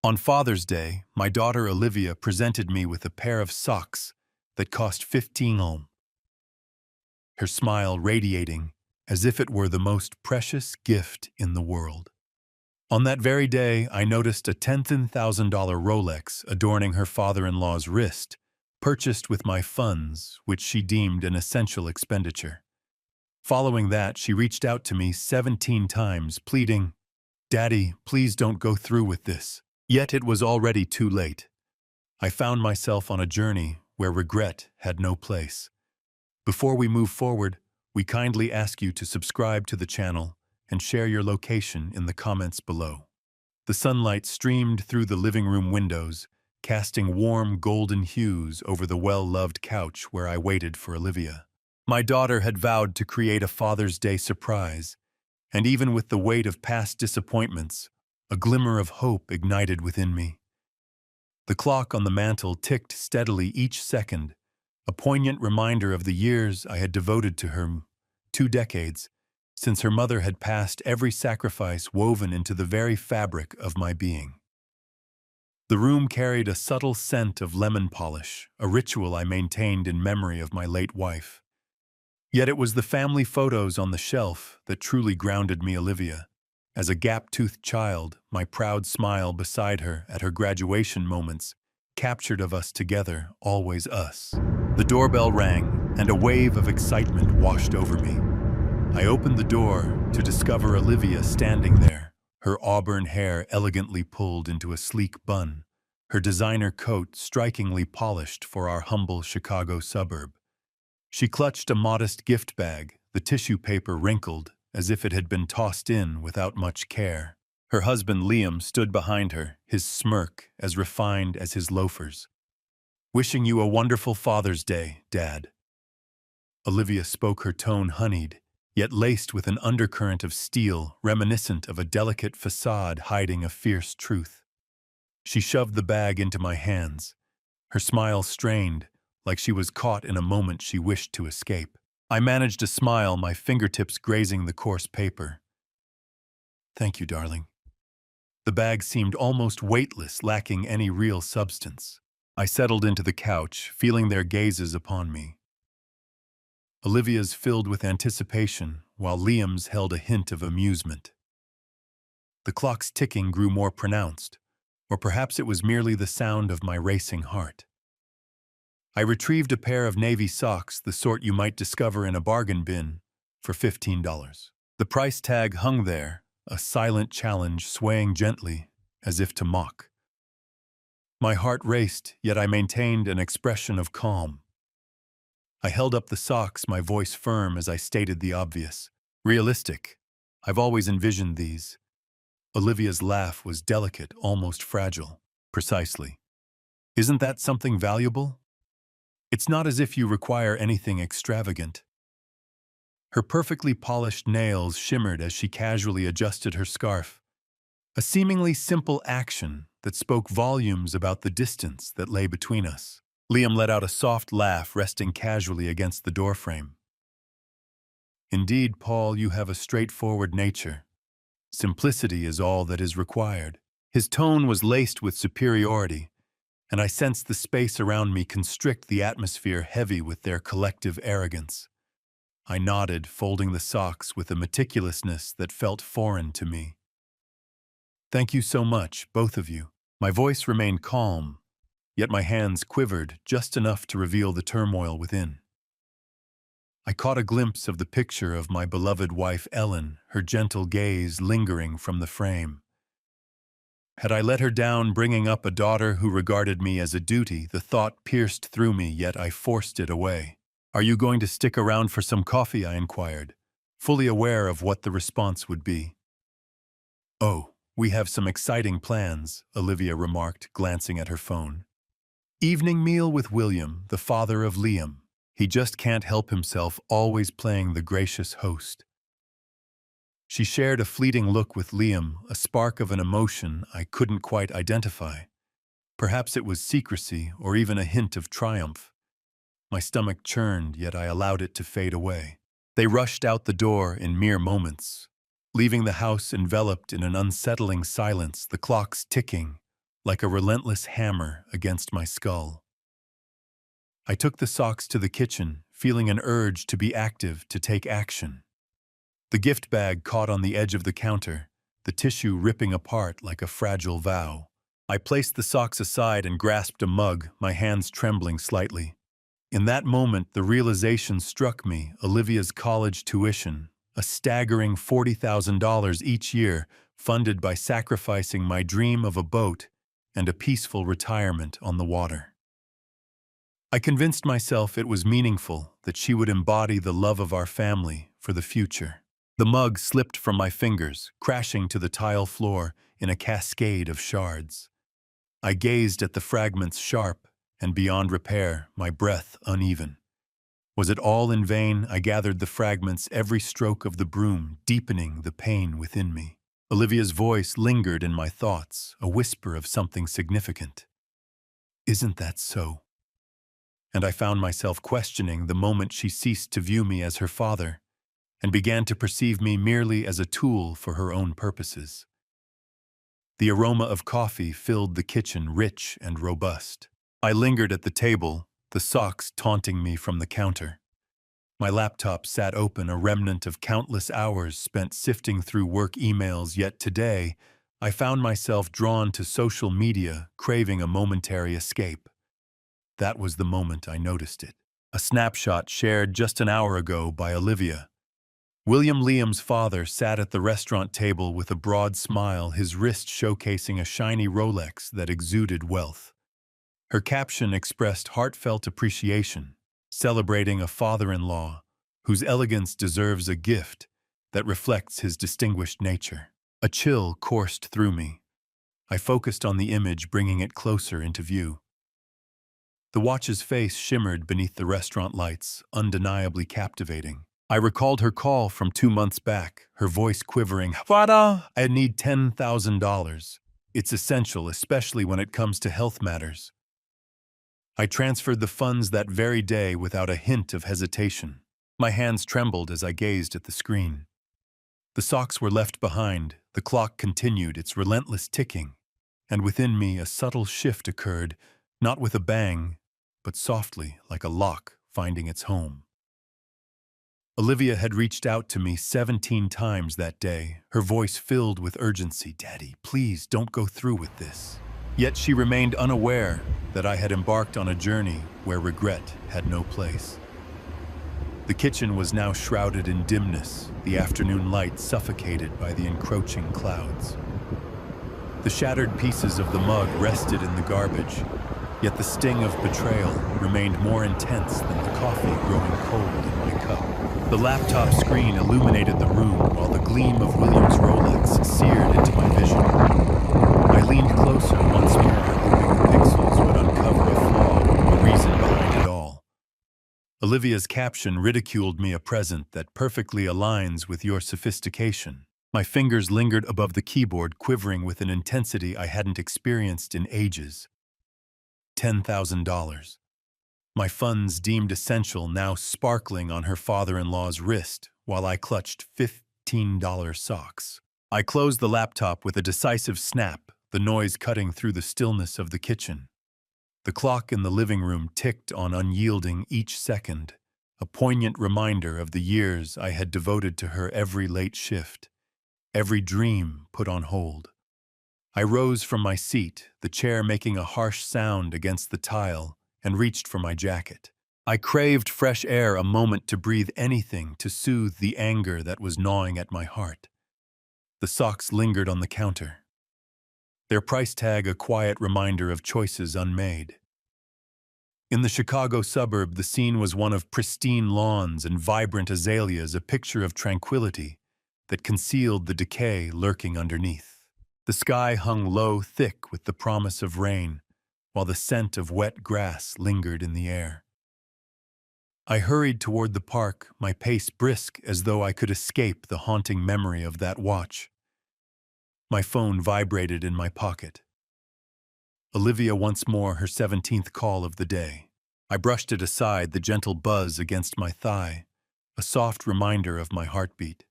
On Father's Day, my daughter Olivia presented me with a pair of socks that cost 15 ohm, her smile radiating as if it were the most precious gift in the world. On that very day, I noticed a $10,000 Rolex adorning her father-in-law's wrist, purchased with my funds, which she deemed an essential expenditure. Following that, she reached out to me 17 times, pleading, "Daddy, please don't go through with this." Yet it was already too late. I found myself on a journey where regret had no place. Before we move forward, we kindly ask you to subscribe to the channel and share your location in the comments below. The sunlight streamed through the living room windows, casting warm golden hues over the well-loved couch where I waited for Olivia. My daughter had vowed to create a Father's Day surprise, and even with the weight of past disappointments, a glimmer of hope ignited within me. The clock on the mantel ticked steadily each second, a poignant reminder of the years I had devoted to her, 2 decades, since her mother had passed, every sacrifice woven into the very fabric of my being. The room carried a subtle scent of lemon polish, a ritual I maintained in memory of my late wife. Yet it was the family photos on the shelf that truly grounded me, Olivia. As a gap-toothed child, my proud smile beside her at her graduation moments captured of us together, always us. The doorbell rang, and a wave of excitement washed over me. I opened the door to discover Olivia standing there, her auburn hair elegantly pulled into a sleek bun, her designer coat strikingly polished for our humble Chicago suburb. She clutched a modest gift bag, the tissue paper wrinkled as if it had been tossed in without much care. Her husband Liam stood behind her, his smirk as refined as his loafers. "Wishing you a wonderful Father's Day, Dad." Olivia spoke, her tone honeyed, yet laced with an undercurrent of steel reminiscent of a delicate facade hiding a fierce truth. She shoved the bag into my hands, her smile strained, like she was caught in a moment she wished to escape. I managed a smile, my fingertips grazing the coarse paper. "Thank you, darling." The bag seemed almost weightless, lacking any real substance. I settled into the couch, feeling their gazes upon me. Olivia's filled with anticipation, while Liam's held a hint of amusement. The clock's ticking grew more pronounced, or perhaps it was merely the sound of my racing heart. I retrieved a pair of navy socks, the sort you might discover in a bargain bin, for $15. The price tag hung there, a silent challenge swaying gently, as if to mock. My heart raced, yet I maintained an expression of calm. I held up the socks, my voice firm as I stated the obvious. "Realistic. I've always envisioned these." Olivia's laugh was delicate, almost fragile. "Precisely. Isn't that something valuable? It's not as if you require anything extravagant." Her perfectly polished nails shimmered as she casually adjusted her scarf, a seemingly simple action that spoke volumes about the distance that lay between us. Liam let out a soft laugh, resting casually against the doorframe. "Indeed, Paul, you have a straightforward nature. Simplicity is all that is required." His tone was laced with superiority, and I sensed the space around me constrict, the atmosphere heavy with their collective arrogance. I nodded, folding the socks with a meticulousness that felt foreign to me. "Thank you so much, both of you." My voice remained calm, yet my hands quivered just enough to reveal the turmoil within. I caught a glimpse of the picture of my beloved wife Ellen, her gentle gaze lingering from the frame. Had I let her down, bringing up a daughter who regarded me as a duty? The thought pierced through me, yet I forced it away. "Are you going to stick around for some coffee?" I inquired, fully aware of what the response would be. "Oh, we have some exciting plans," Olivia remarked, glancing at her phone. "Evening meal with William, the father of Liam. He just can't help himself, always playing the gracious host." She shared a fleeting look with Liam, a spark of an emotion I couldn't quite identify. Perhaps it was secrecy or even a hint of triumph. My stomach churned, yet I allowed it to fade away. They rushed out the door in mere moments, leaving the house enveloped in an unsettling silence, the clocks ticking, like a relentless hammer against my skull. I took the socks to the kitchen, feeling an urge to be active, to take action. The gift bag caught on the edge of the counter, the tissue ripping apart like a fragile vow. I placed the socks aside and grasped a mug, my hands trembling slightly. In that moment, the realization struck me: Olivia's college tuition, a staggering $40,000 each year, funded by sacrificing my dream of a boat and a peaceful retirement on the water. I convinced myself it was meaningful, that she would embody the love of our family for the future. The mug slipped from my fingers, crashing to the tile floor in a cascade of shards. I gazed at the fragments, sharp and beyond repair, my breath uneven. Was it all in vain? I gathered the fragments, every stroke of the broom deepening the pain within me. Olivia's voice lingered in my thoughts, a whisper of something significant. "Isn't that so?" And I found myself questioning the moment she ceased to view me as her father and began to perceive me merely as a tool for her own purposes. The aroma of coffee filled the kitchen, rich and robust. I lingered at the table, the socks taunting me from the counter. My laptop sat open, a remnant of countless hours spent sifting through work emails, yet today I found myself drawn to social media, craving a momentary escape. That was the moment I noticed it. A snapshot shared just an hour ago by Olivia. William Liam's father sat at the restaurant table with a broad smile, his wrist showcasing a shiny Rolex that exuded wealth. Her caption expressed heartfelt appreciation, celebrating a father-in-law whose elegance deserves a gift that reflects his distinguished nature. A chill coursed through me. I focused on the image, bringing it closer into view. The watch's face shimmered beneath the restaurant lights, undeniably captivating. I recalled her call from 2 months back, her voice quivering. "Father, I need $10,000. It's essential, especially when it comes to health matters." I transferred the funds that very day without a hint of hesitation. My hands trembled as I gazed at the screen. The socks were left behind, the clock continued its relentless ticking, and within me a subtle shift occurred, not with a bang, but softly, like a lock finding its home. Olivia had reached out to me 17 times that day, her voice filled with urgency. "Daddy, please don't go through with this." Yet she remained unaware that I had embarked on a journey where regret had no place. The kitchen was now shrouded in dimness, the afternoon light suffocated by the encroaching clouds. The shattered pieces of the mug rested in the garbage, yet the sting of betrayal remained more intense than the coffee growing cold in my cup. The laptop screen illuminated the room while the gleam of William's Rolex seared into my vision. I leaned closer once more, hoping the pixels would uncover a flaw, a reason behind it all. Olivia's caption ridiculed me, "a present that perfectly aligns with your sophistication." My fingers lingered above the keyboard, quivering with an intensity I hadn't experienced in ages. $10,000. My funds deemed essential, now sparkling on her father-in-law's wrist, while I clutched $15 socks. I closed the laptop with a decisive snap, the noise cutting through the stillness of the kitchen. The clock in the living room ticked on, unyielding each second, a poignant reminder of the years I had devoted to her, every late shift, every dream put on hold. I rose from my seat, the chair making a harsh sound against the tile, and reached for my jacket. I craved fresh air, a moment to breathe, anything to soothe the anger that was gnawing at my heart. The socks lingered on the counter, their price tag a quiet reminder of choices unmade. In the Chicago suburb, the scene was one of pristine lawns and vibrant azaleas, a picture of tranquility that concealed the decay lurking underneath. The sky hung low, thick with the promise of rain, while the scent of wet grass lingered in the air. I hurried toward the park, my pace brisk, as though I could escape the haunting memory of that watch. My phone vibrated in my pocket. Olivia once more, her 17th call of the day. I brushed it aside, the gentle buzz against my thigh, a soft reminder of my heartbeat.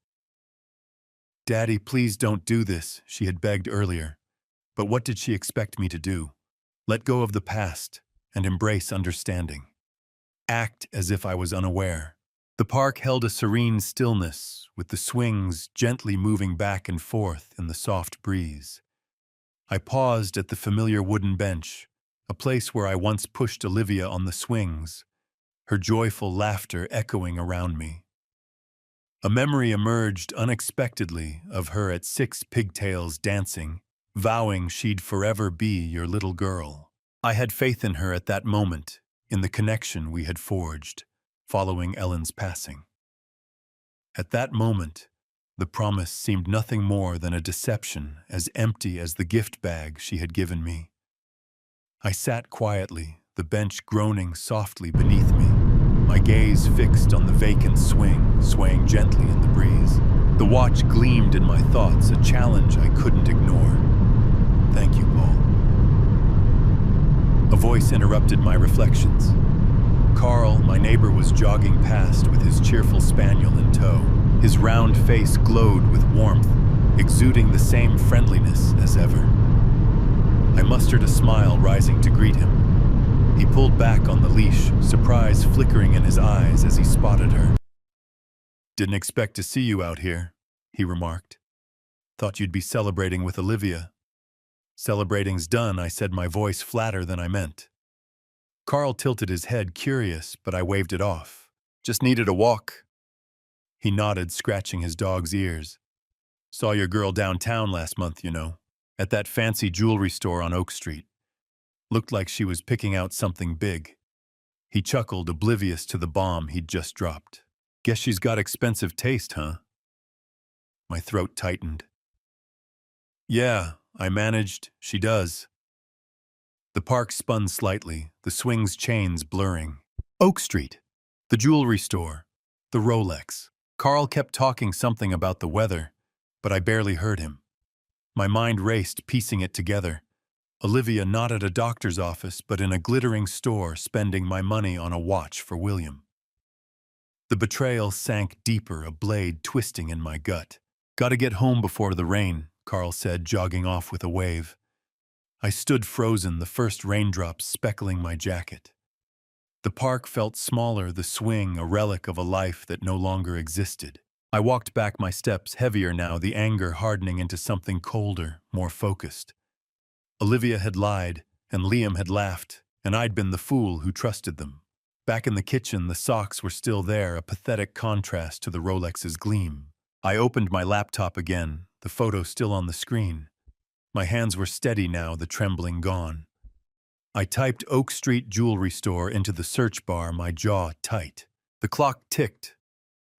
"Daddy, please don't do this," she had begged earlier, But what did she expect me to do? Let go of the past and embrace understanding. Act as if I was unaware. The park held a serene stillness, with the swings gently moving back and forth in the soft breeze. I paused at the familiar wooden bench, a place where I once pushed Olivia on the swings, her joyful laughter echoing around me. A memory emerged unexpectedly of her at 6 pigtails dancing, vowing she'd forever be your little girl. I had faith in her at that moment, in the connection we had forged, following Ellen's passing. At that moment, the promise seemed nothing more than a deception as empty as the gift bag she had given me. I sat quietly, the bench groaning softly beneath me, my gaze fixed on the vacant swing, swaying gently in the breeze. The watch gleamed in my thoughts, a challenge I couldn't ignore. "Thank you, Paul." A voice interrupted my reflections. Carl, my neighbor, was jogging past with his cheerful spaniel in tow. His round face glowed with warmth, exuding the same friendliness as ever. I mustered a smile, rising to greet him. He pulled back on the leash, surprise flickering in his eyes as he spotted her. "Didn't expect to see you out here," he remarked. "Thought you'd be celebrating with Olivia." "Celebrating's done," I said, my voice flatter than I meant. Carl tilted his head, curious, but I waved it off. "Just needed a walk." He nodded, scratching his dog's ears. "Saw your girl downtown last month, you know, at that fancy jewelry store on Oak Street. Looked like she was picking out something big." He chuckled, oblivious to the bomb he'd just dropped. "Guess she's got expensive taste, huh?" My throat tightened. "Yeah, I managed. She does." The park spun slightly, the swing's chains blurring. Oak Street, the jewelry store, the Rolex. Carl kept talking something about the weather, but I barely heard him. My mind raced, piecing it together. Olivia not at a doctor's office, but in a glittering store, spending my money on a watch for William. The betrayal sank deeper, a blade twisting in my gut. "Gotta get home before the rain," Carl said, jogging off with a wave. I stood frozen, the first raindrops speckling my jacket. The park felt smaller, the swing a relic of a life that no longer existed. I walked back, my steps heavier now, the anger hardening into something colder, more focused. Olivia had lied, and Liam had laughed, and I'd been the fool who trusted them. Back in the kitchen, the socks were still there, a pathetic contrast to the Rolex's gleam. I opened my laptop again, the photo still on the screen. My hands were steady now, the trembling gone. I typed Oak Street Jewelry Store into the search bar, my jaw tight. The clock ticked,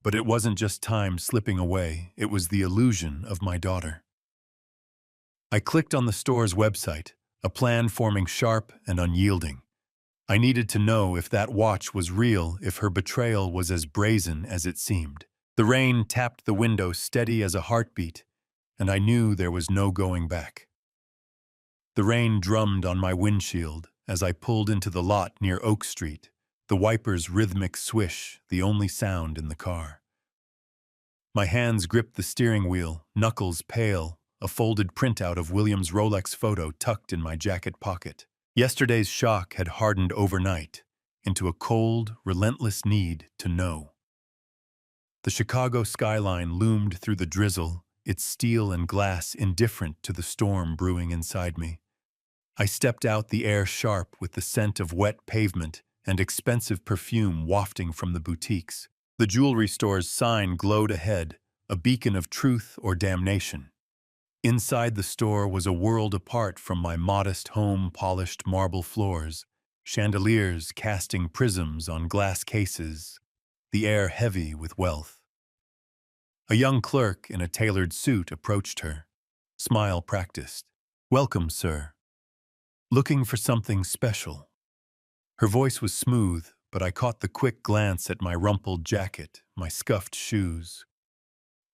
but it wasn't just time slipping away, it was the illusion of my daughter. I clicked on the store's website, a plan forming sharp and unyielding. I needed to know if that watch was real, if her betrayal was as brazen as it seemed. The rain tapped the window, steady as a heartbeat, and I knew there was no going back. The rain drummed on my windshield as I pulled into the lot near Oak Street, the wiper's rhythmic swish, the only sound in the car. My hands gripped the steering wheel, knuckles pale, a folded printout of William's Rolex photo tucked in my jacket pocket. Yesterday's shock had hardened overnight into a cold, relentless need to know. The Chicago skyline loomed through the drizzle, its steel and glass indifferent to the storm brewing inside me. I stepped out, the air sharp with the scent of wet pavement and expensive perfume wafting from the boutiques. The jewelry store's sign glowed ahead, a beacon of truth or damnation. Inside the store was a world apart from my modest home, polished marble floors, chandeliers casting prisms on glass cases, the air heavy with wealth. A young clerk in a tailored suit approached her, smile practiced. "Welcome, sir. Looking for something special?" Her voice was smooth, but I caught the quick glance at my rumpled jacket, my scuffed shoes.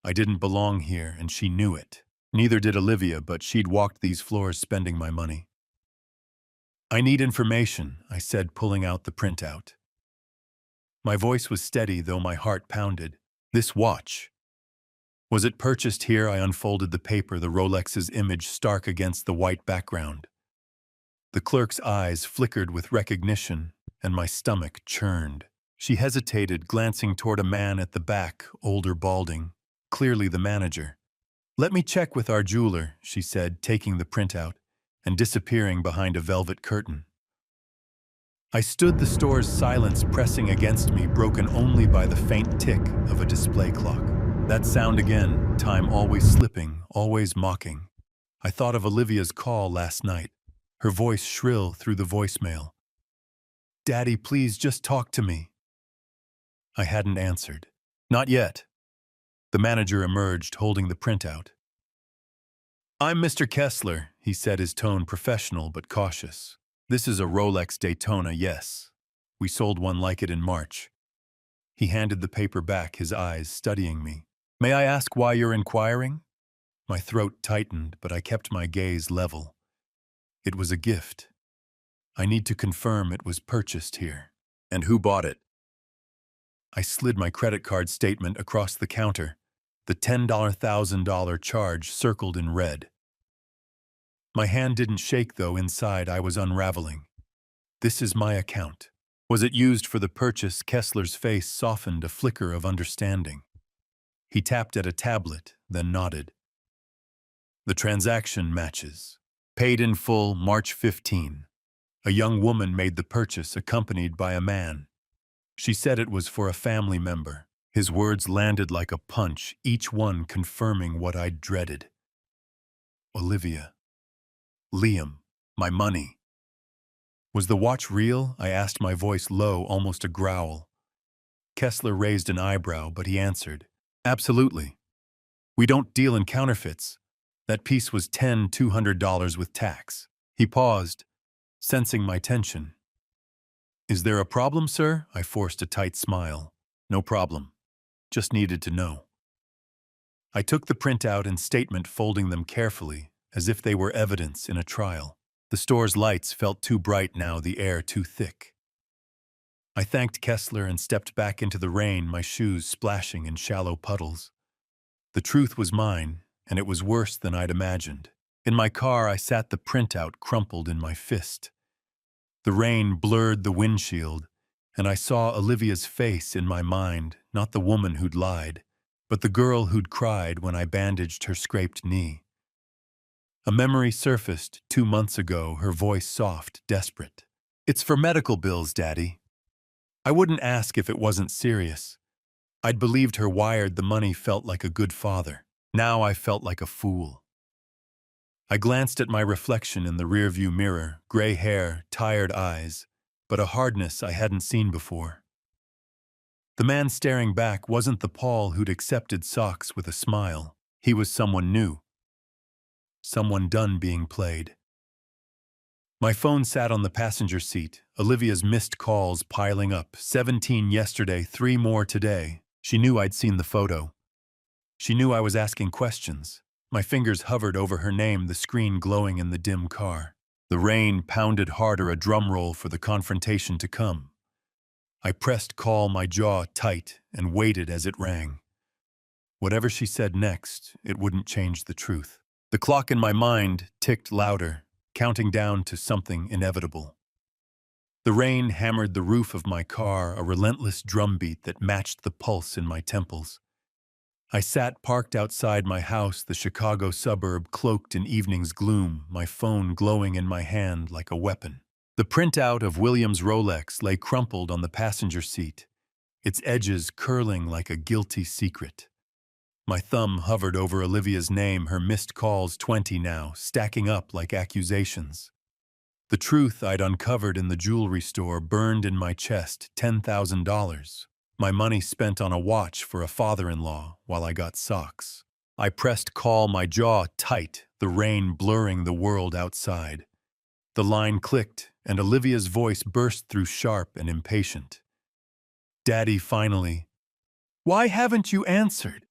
I didn't belong here, and she knew it. Neither did Olivia, but she'd walked these floors spending my money. "I need information," I said, pulling out the printout. My voice was steady, though my heart pounded. "This watch. Was it purchased here? I unfolded the paper, the Rolex's image stark against the white background. The clerk's eyes flickered with recognition, and my stomach churned. She hesitated, glancing toward a man at the back, older, balding, clearly the manager. "Let me check with our jeweler," she said, taking the printout and disappearing behind a velvet curtain. I stood, the store's silence pressing against me, broken only by the faint tick of a display clock. That sound again, time always slipping, always mocking. I thought of Olivia's call last night, her voice shrill through the voicemail. "Daddy, please just talk to me." I hadn't answered. "Not yet." The manager emerged, holding the printout. "I'm Mr. Kessler," he said, his tone professional but cautious. "This is a Rolex Daytona, yes. We sold one like it in March." He handed the paper back, his eyes studying me. "May I ask why you're inquiring?" My throat tightened, but I kept my gaze level. It was a gift. I need to confirm it was purchased here. "And who bought it?" I slid my credit card statement across the counter, the $10,000 charge circled in red. My hand didn't shake, though. Inside I was unraveling. "This is my account." "Was it used for the purchase?" Kessler's face softened, a flicker of understanding. He tapped at a tablet, then nodded. "The transaction matches. Paid in full, March 15. A young woman made the purchase, accompanied by a man. She said it was for a family member." His words landed like a punch, each one confirming what I'd dreaded. Olivia. Liam. My money. "Was the watch real?" I asked, my voice low, almost a growl. Kessler raised an eyebrow, but he answered, "Absolutely. We don't deal in counterfeits. That piece was $200 with tax." He paused, sensing my tension. "Is there a problem, sir?" I forced a tight smile. "No problem. Just needed to know." I took the printout and statement, folding them carefully, as if they were evidence in a trial. The store's lights felt too bright now, the air too thick. I thanked Kessler and stepped back into the rain, my shoes splashing in shallow puddles. The truth was mine, and it was worse than I'd imagined. In my car, I sat, the printout crumpled in my fist. The rain blurred the windshield, and I saw Olivia's face in my mind, not the woman who'd lied, but the girl who'd cried when I bandaged her scraped knee. A memory surfaced 2 months ago, her voice soft, desperate. "It's for medical bills, Daddy." I wouldn't ask if it wasn't serious. I'd believed her wired the money, felt like a good father. Now I felt like a fool. I glanced at my reflection in the rearview mirror, gray hair, tired eyes, but a hardness I hadn't seen before. The man staring back wasn't the Paul who'd accepted socks with a smile. He was someone new. Someone done being played. My phone sat on the passenger seat, Olivia's missed calls piling up. 17 yesterday, 3 more today. She knew I'd seen the photo. She knew I was asking questions. My fingers hovered over her name, the screen glowing in the dim car. The rain pounded harder, a drum roll for the confrontation to come. I pressed call, my jaw tight, and waited as it rang. Whatever she said next, it wouldn't change the truth. The clock in my mind ticked louder, counting down to something inevitable. The rain hammered the roof of my car, a relentless drumbeat that matched the pulse in my temples. I sat parked outside my house, the Chicago suburb cloaked in evening's gloom, my phone glowing in my hand like a weapon. The printout of William's Rolex lay crumpled on the passenger seat, its edges curling like a guilty secret. My thumb hovered over Olivia's name, her missed calls 20 now, stacking up like accusations. The truth I'd uncovered in the jewelry store burned in my chest, $10,000. My money spent on a watch for a father-in-law while I got socks. I pressed call, my jaw tight, the rain blurring the world outside. The line clicked, and Olivia's voice burst through, sharp and impatient. "Daddy, finally. Why haven't you answered?"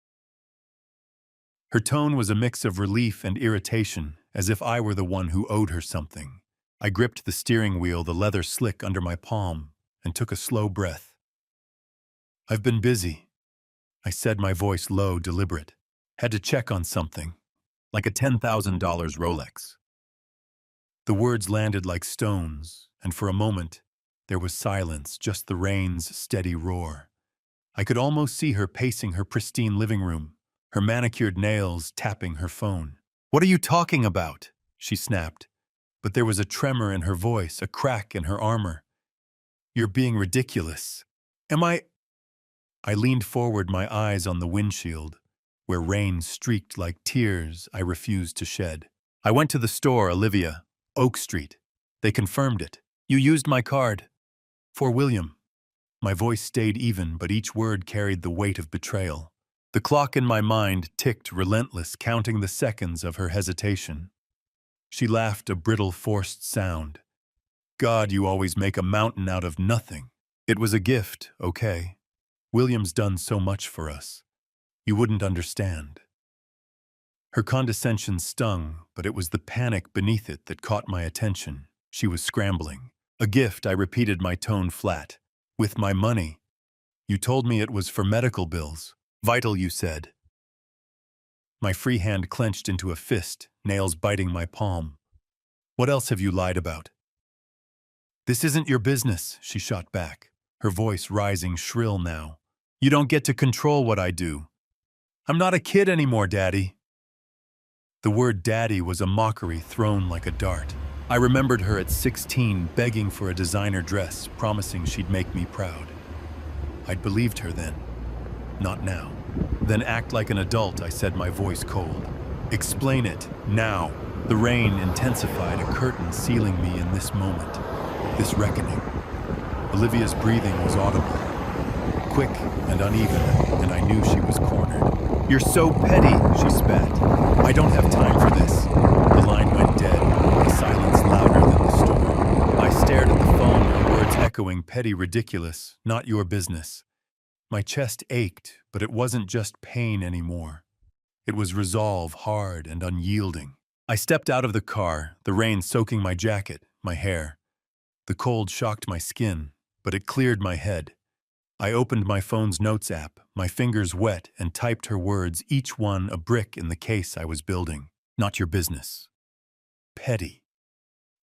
Her tone was a mix of relief and irritation, as if I were the one who owed her something. I gripped the steering wheel, the leather slick under my palm, and took a slow breath. "I've been busy," I said, my voice low, deliberate. Had to check on something, like a $10,000 Rolex. The words landed like stones, and for a moment, there was silence, just the rain's steady roar. I could almost see her pacing her pristine living room, her manicured nails tapping her phone. "What are you talking about?" she snapped, but there was a tremor in her voice, a crack in her armor. "You're being ridiculous." "Am I?" I leaned forward, my eyes on the windshield, where rain streaked like tears I refused to shed. "I went to the store, Olivia, Oak Street. They confirmed it. You used my card. For William." My voice stayed even, but each word carried the weight of betrayal. The clock in my mind ticked relentless, counting the seconds of her hesitation. She laughed, a brittle, forced sound. "God, you always make a mountain out of nothing. It was a gift, okay? William's done so much for us. You wouldn't understand." Her condescension stung, but it was the panic beneath it that caught my attention. She was scrambling. "A gift," I repeated, my tone flat. "With my money. You told me it was for medical bills. Vital, you said." My free hand clenched into a fist, nails biting my palm. "What else have you lied about?" "This isn't your business," she shot back, her voice rising shrill now. "You don't get to control what I do. I'm not a kid anymore, Daddy." The word daddy was a mockery thrown like a dart. I remembered her at 16 begging for a designer dress, promising she'd make me proud. I'd believed her then. Not now. "Then act like an adult," I said, my voice cold. "Explain it, now." The rain intensified, a curtain sealing me in this moment, this reckoning. Olivia's breathing was audible, quick and uneven, and I knew she was cornered. "You're so petty," she spat. "I don't have time for this." The line went dead, the silence louder than the storm. I stared at the phone, her words echoing, "Petty, ridiculous, not your business." My chest ached, but it wasn't just pain anymore. It was resolve, hard and unyielding. I stepped out of the car, the rain soaking my jacket, my hair. The cold shocked my skin, but it cleared my head. I opened my phone's notes app, my fingers wet, and typed her words, each one a brick in the case I was building. "Not your business." Petty.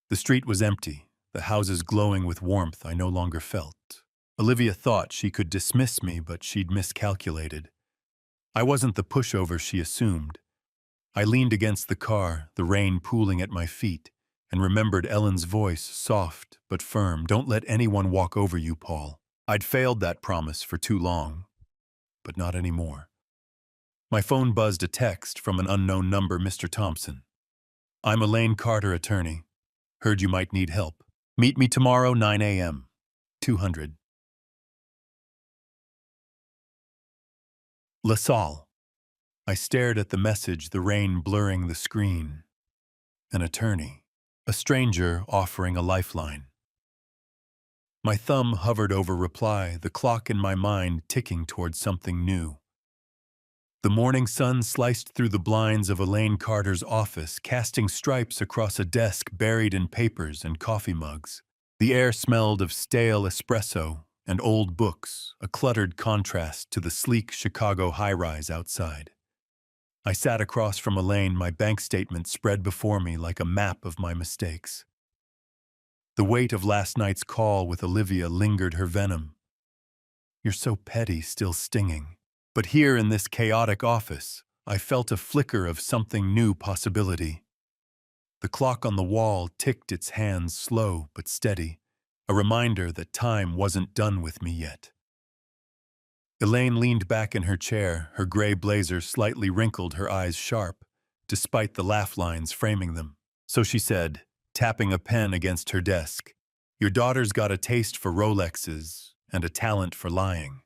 The street was empty, the houses glowing with warmth I no longer felt. Olivia thought she could dismiss me, but she'd miscalculated. I wasn't the pushover she assumed. I leaned against the car, the rain pooling at my feet, and remembered Ellen's voice, soft but firm. "Don't let anyone walk over you, Paul." I'd failed that promise for too long, but not anymore. My phone buzzed a text from an unknown number. "Mr. Thompson. I'm Elaine Carter, attorney. Heard you might need help. Meet me tomorrow, 9 a.m. 200. LaSalle. I stared at the message, the rain blurring the screen. An attorney. A stranger offering a lifeline. My thumb hovered over reply, the clock in my mind ticking towards something new. The morning sun sliced through the blinds of Elaine Carter's office, casting stripes across a desk buried in papers and coffee mugs. The air smelled of stale espresso and old books, a cluttered contrast to the sleek Chicago high-rise outside. I sat across from Elaine, my bank statement spread before me like a map of my mistakes. The weight of last night's call with Olivia lingered, her venom. "You're so petty," still stinging. But here in this chaotic office, I felt a flicker of something new possibility. The clock on the wall ticked, its hands slow but steady, a reminder that time wasn't done with me yet. Elaine leaned back in her chair, her gray blazer slightly wrinkled, her eyes sharp, despite the laugh lines framing them. So she said, tapping a pen against her desk, "Your daughter's got a taste for Rolexes and a talent for lying.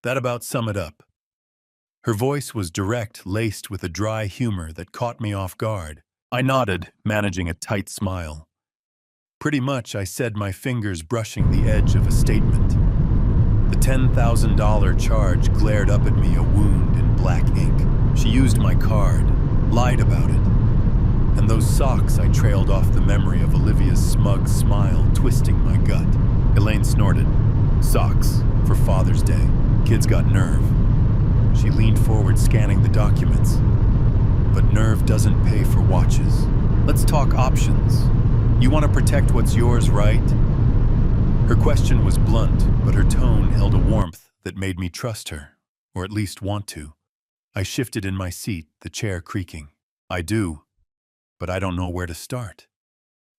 That about sum it up." Her voice was direct, laced with a dry humor that caught me off guard. I nodded, managing a tight smile. "Pretty much," I said, my fingers brushing the edge of a statement. The $10,000 charge glared up at me, a wound in black ink. She used my card, lied about it. And those socks, I trailed off, the memory of Olivia's smug smile twisting my gut. Elaine snorted. "Socks for Father's Day. Kids got nerve." She leaned forward, scanning the documents. But nerve doesn't pay for watches. Let's talk options. You want to protect what's yours, right? Her question was blunt, but her tone held a warmth that made me trust her, or at least want to. I shifted in my seat, the chair creaking. I do, but I don't know where to start.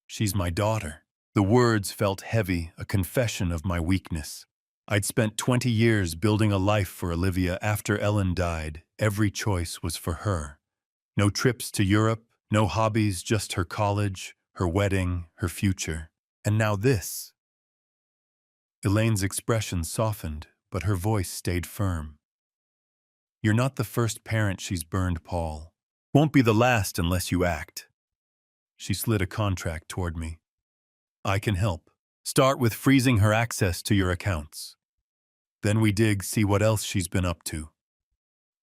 She's my daughter. The words felt heavy, a confession of my weakness. I'd spent 20 years building a life for Olivia. After Ellen died. Every choice was for her. No trips to Europe, no hobbies, just her college, her wedding, her future. And now this. Elaine's expression softened, but her voice stayed firm. You're not the first parent she's burned, Paul. Won't be the last unless you act. She slid a contract toward me. I can help. Start with freezing her access to your accounts. Then we see what else she's been up to.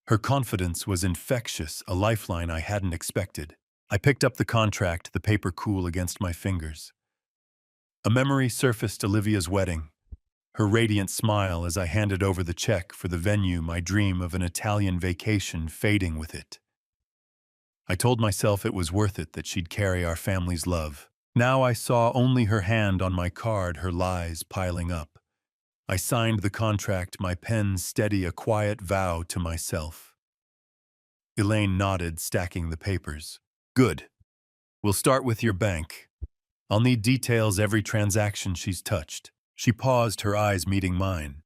Her confidence was infectious, a lifeline I hadn't expected. I picked up the contract, the paper cool against my fingers. A memory surfaced: Olivia's wedding. Her radiant smile as I handed over the check for the venue, my dream of an Italian vacation fading with it. I told myself it was worth it, that she'd carry our family's love. Now I saw only her hand on my card, her lies piling up. I signed the contract, my pen steady, a quiet vow to myself. Elaine nodded, stacking the papers. Good. We'll start with your bank. I'll need details, every transaction she's touched. She paused, her eyes meeting mine.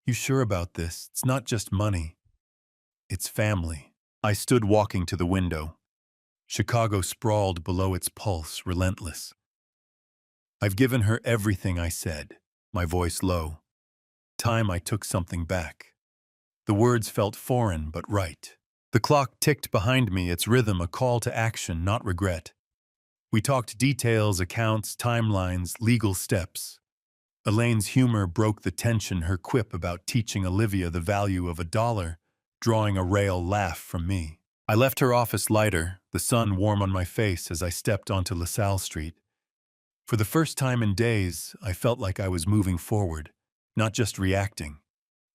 You sure about this? It's not just money. It's family. I stood, walking to the window. Chicago sprawled below, its pulse relentless. I've given her everything, I said, my voice low. Time I took something back. The words felt foreign but right. The clock ticked behind me, its rhythm a call to action, not regret. We talked details, accounts, timelines, legal steps. Elaine's humor broke the tension, her quip about teaching Olivia the value of $1, drawing a rail laugh from me. I left her office lighter, the sun warm on my face as I stepped onto LaSalle Street. For the first time in days, I felt like I was moving forward, not just reacting.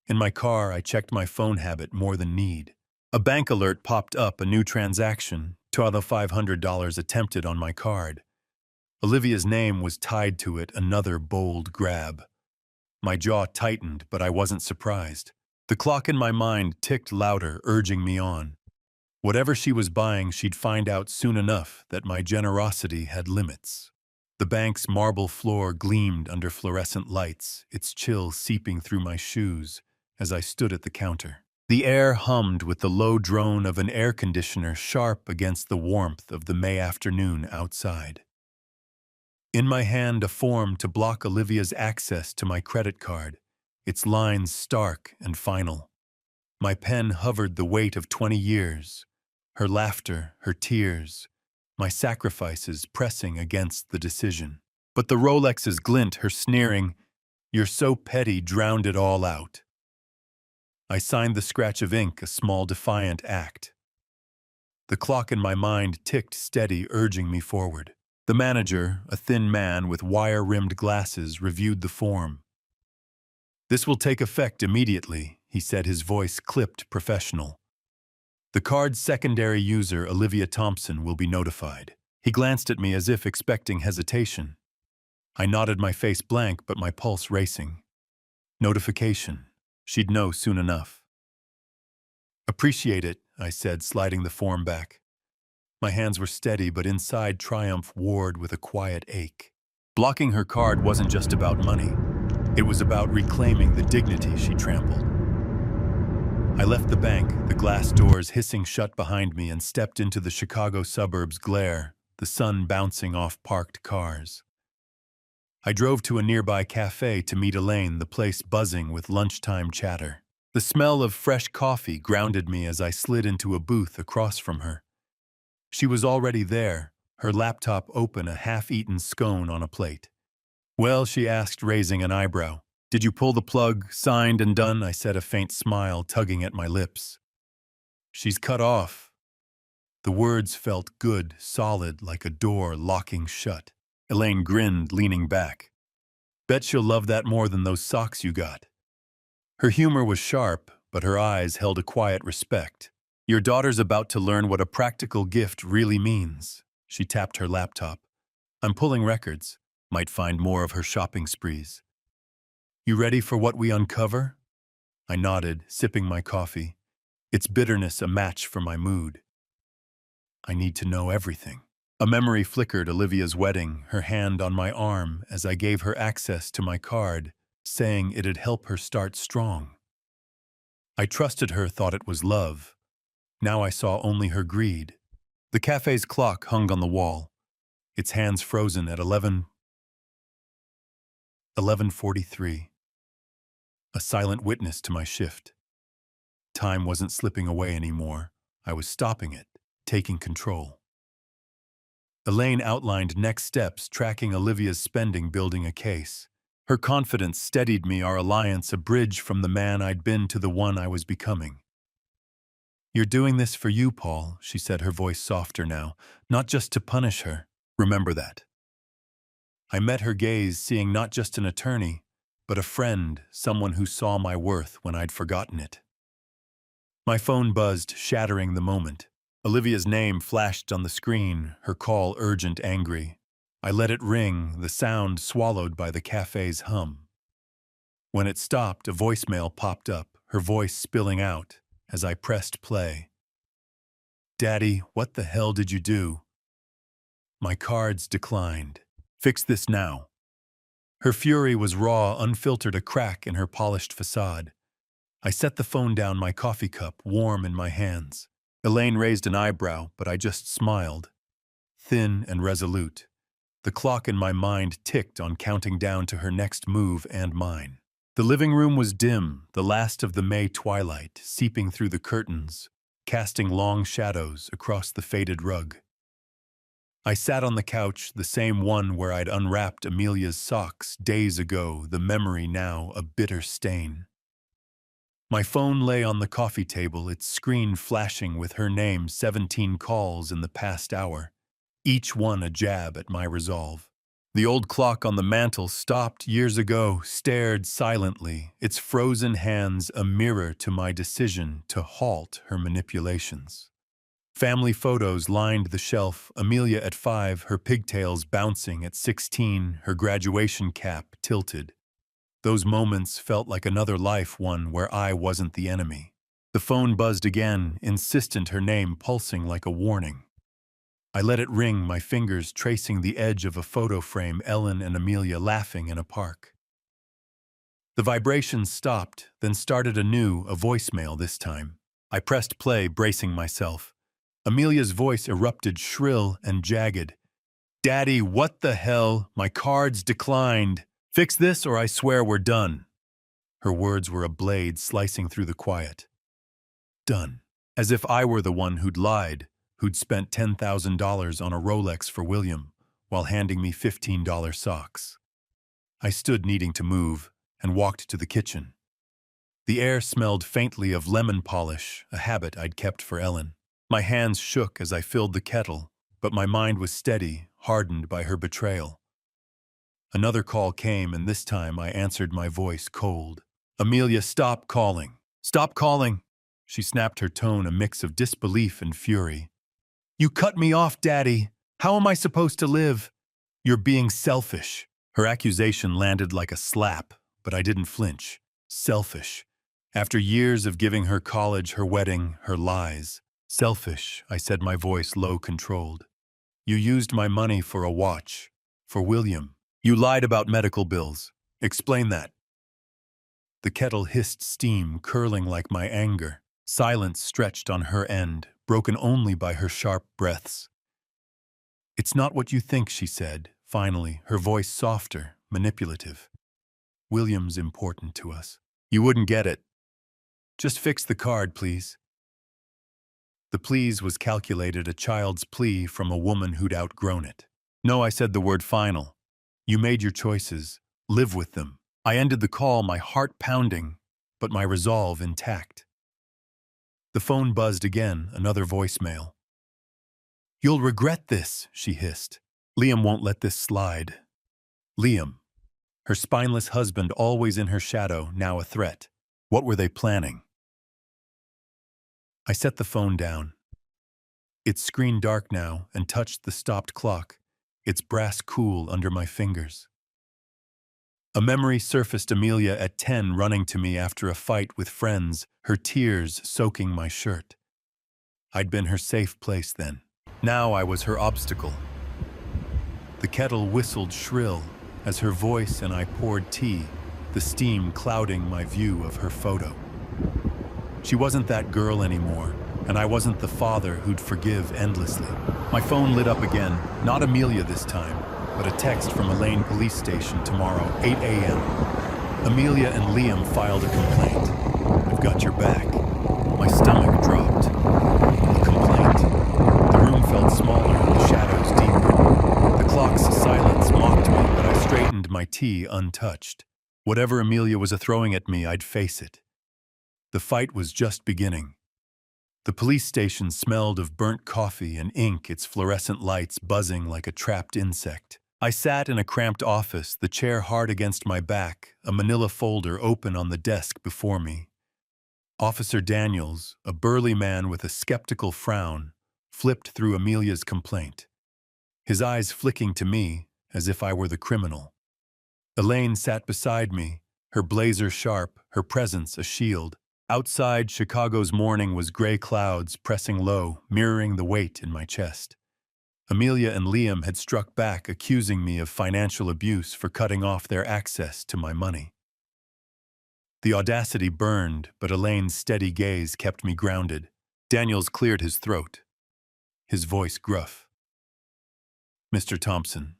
In my car, I checked my phone, habit more than need. A bank alert popped up, a new transaction, $500 attempted on my card. Olivia's name was tied to it, another bold grab. My jaw tightened, but I wasn't surprised. The clock in my mind ticked louder, urging me on. Whatever she was buying, she'd find out soon enough that my generosity had limits. The bank's marble floor gleamed under fluorescent lights, its chill seeping through my shoes as I stood at the counter. The air hummed with the low drone of an air conditioner, sharp against the warmth of the May afternoon outside. In my hand, a form to block Olivia's access to my credit card, its lines stark and final. My pen hovered, the weight of 20 years, her laughter, her tears, my sacrifices pressing against the decision. But the Rolex's glint, her sneering, "You're so petty," drowned it all out. I signed the scratch of ink, a small defiant act. The clock in my mind ticked steady, urging me forward. The manager, a thin man with wire-rimmed glasses, reviewed the form. "This will take effect immediately," he said, his voice clipped, professional. "The card's secondary user, Olivia Thompson, will be notified." He glanced at me as if expecting hesitation. I nodded, my face blank but my pulse racing. Notification. She'd know soon enough. "Appreciate it," I said, sliding the form back. My hands were steady, but inside triumph warred with a quiet ache. Blocking her card wasn't just about money. It was about reclaiming the dignity she trampled. I left the bank, the glass doors hissing shut behind me, and stepped into the Chicago suburbs' glare, the sun bouncing off parked cars. I drove to a nearby cafe to meet Elaine, the place buzzing with lunchtime chatter. The smell of fresh coffee grounded me as I slid into a booth across from her. She was already there, her laptop open, a half-eaten scone on a plate. "Well," she asked, raising an eyebrow. "Did you pull the plug, signed and done?" I said, a faint smile tugging at my lips. "She's cut off." The words felt good, solid, like a door locking shut. Elaine grinned, leaning back. "Bet she'll love that more than those socks you got." Her humor was sharp, but her eyes held a quiet respect. Your daughter's about to learn what a practical gift really means. She tapped her laptop. I'm pulling records. Might find more of her shopping sprees. You ready for what we uncover? I nodded, sipping my coffee. Its bitterness a match for my mood. I need to know everything. A memory flickered Olivia's wedding, her hand on my arm as I gave her access to my card, saying it'd help her start strong. I trusted her, thought it was love. Now I saw only her greed. The cafe's clock hung on the wall, its hands frozen at 11:43. A silent witness to my shift. Time wasn't slipping away anymore. I was stopping it, taking control. Elaine outlined next steps, tracking Olivia's spending, building a case. Her confidence steadied me, our alliance a bridge from the man I'd been to the one I was becoming. You're doing this for you, Paul, she said, her voice softer now, not just to punish her. Remember that. I met her gaze, seeing not just an attorney, but a friend, someone who saw my worth when I'd forgotten it. My phone buzzed, shattering the moment. Olivia's name flashed on the screen, her call urgent, angry. I let it ring, the sound swallowed by the cafe's hum. When it stopped, a voicemail popped up, her voice spilling out as I pressed play. Daddy, what the hell did you do? My cards declined. Fix this now. Her fury was raw, unfiltered, a crack in her polished facade. I set the phone down, my coffee cup warm in my hands. Elaine raised an eyebrow, but I just smiled. Thin and resolute. The clock in my mind ticked on counting down to her next move and mine. The living room was dim, the last of the May twilight, seeping through the curtains, casting long shadows across the faded rug. I sat on the couch, the same one where I'd unwrapped Amelia's socks days ago, the memory now a bitter stain. My phone lay on the coffee table, its screen flashing with her name, 17 calls in the past hour, each one a jab at my resolve. The old clock on the mantel stopped years ago, stared silently, its frozen hands a mirror to my decision to halt her manipulations. Family photos lined the shelf, Amelia at 5, her pigtails bouncing at 16, her graduation cap tilted. Those moments felt like another life, one where I wasn't the enemy. The phone buzzed again, insistent, her name pulsing like a warning. I let it ring, my fingers tracing the edge of a photo frame, Ellen and Amelia laughing in a park. The vibrations stopped, then started anew, a voicemail this time. I pressed play, bracing myself. Amelia's voice erupted, shrill and jagged. Daddy, what the hell? My cards declined. Fix this or I swear we're done. Her words were a blade slicing through the quiet. Done. As if I were the one who'd lied, who'd spent $10,000 on a Rolex for William, while handing me $15 socks. I stood needing to move and walked to the kitchen. The air smelled faintly of lemon polish, a habit I'd kept for Ellen. My hands shook as I filled the kettle, but my mind was steady, hardened by her betrayal. Another call came, and this time I answered, my voice cold. Amelia, stop calling. Stop calling. She snapped, her tone a mix of disbelief and fury. You cut me off, Daddy. How am I supposed to live? You're being selfish. Her accusation landed like a slap, but I didn't flinch. Selfish. After years of giving her college, her wedding, her lies. Selfish, I said, my voice low, controlled. You used my money for a watch. For William. You lied about medical bills. Explain that. The kettle hissed steam, curling like my anger. Silence stretched on her end, broken only by her sharp breaths. It's not what you think, she said, finally, her voice softer, manipulative. William's important to us. You wouldn't get it. Just fix the card, please. The please was calculated, a child's plea from a woman who'd outgrown it. No, I said the word final. You made your choices. Live with them. I ended the call, my heart pounding, but my resolve intact. The phone buzzed again, another voicemail. You'll regret this, she hissed. Liam won't let this slide. Liam. Her spineless husband, always in her shadow, now a threat. What were they planning? I set the phone down. Its screen dark now and touched the stopped clock, its brass cool under my fingers. A memory surfaced: Amelia at 10 running to me after a fight with friends, her tears soaking my shirt. I'd been her safe place then. Now I was her obstacle. The kettle whistled shrill as her voice and I poured tea, the steam clouding my view of her photo. She wasn't that girl anymore, and I wasn't the father who'd forgive endlessly. My phone lit up again, not Amelia this time, but a text from Elaine Police Station tomorrow, 8 a.m. Amelia and Liam filed a complaint. I've got your back. My stomach dropped. A complaint. The room felt smaller and the shadows deeper. The clock's silence mocked me, but I straightened my tea untouched. Whatever Amelia was throwing at me, I'd face it. The fight was just beginning. The police station smelled of burnt coffee and ink, its fluorescent lights buzzing like a trapped insect. I sat in a cramped office, the chair hard against my back, a manila folder open on the desk before me. Officer Daniels, a burly man with a skeptical frown, flipped through Amelia's complaint, his eyes flicking to me as if I were the criminal. Elaine sat beside me, her blazer sharp, her presence a shield. Outside, Chicago's morning was gray clouds pressing low, mirroring the weight in my chest. Amelia and Liam had struck back, accusing me of financial abuse for cutting off their access to my money. The audacity burned, but Elaine's steady gaze kept me grounded. Daniels cleared his throat, his voice gruff. Mr. Thompson,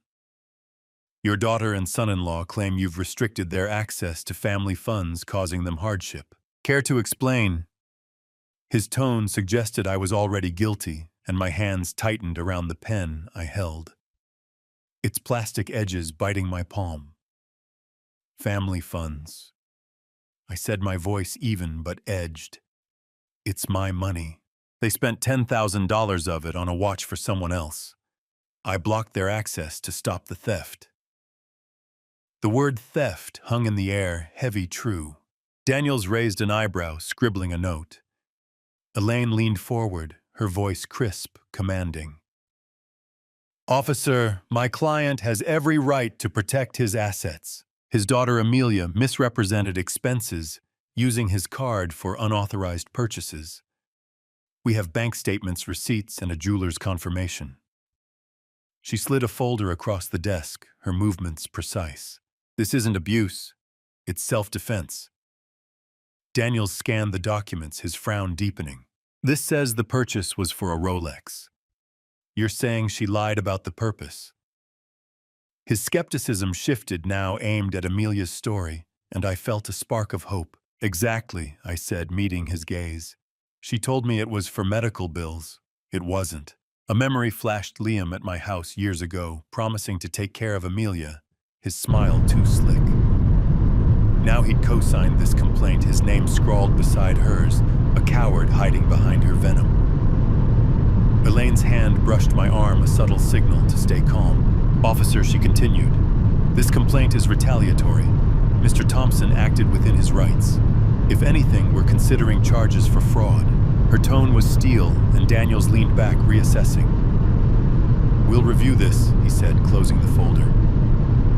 your daughter and son-in-law claim you've restricted their access to family funds, causing them hardship. Care to explain? His tone suggested I was already guilty, and my hands tightened around the pen I held, its plastic edges biting my palm. Family funds. I said, my voice even but edged. It's my money. They spent $10,000 of it on a watch for someone else. I blocked their access to stop the theft. The word theft hung in the air, heavy true. Daniels raised an eyebrow, scribbling a note. Elaine leaned forward, her voice crisp, commanding. Officer, my client has every right to protect his assets. His daughter Amelia misrepresented expenses, using his card for unauthorized purchases. We have bank statements, receipts, and a jeweler's confirmation. She slid a folder across the desk, her movements precise. This isn't abuse, it's self-defense. Daniels scanned the documents, his frown deepening. This says the purchase was for a Rolex. You're saying she lied about the purpose? His skepticism shifted, now aimed at Amelia's story, and I felt a spark of hope. Exactly, I said, meeting his gaze. She told me it was for medical bills. It wasn't. A memory flashed: Liam at my house years ago, promising to take care of Amelia, his smile too slick. Now he'd co-signed this complaint, his name scrawled beside hers, a coward hiding behind her venom. Elaine's hand brushed my arm, a subtle signal to stay calm. Officer, she continued, this complaint is retaliatory. Mr. Thompson acted within his rights. If anything, we're considering charges for fraud. Her tone was steel, and Daniels leaned back, reassessing. We'll review this, he said, closing the folder.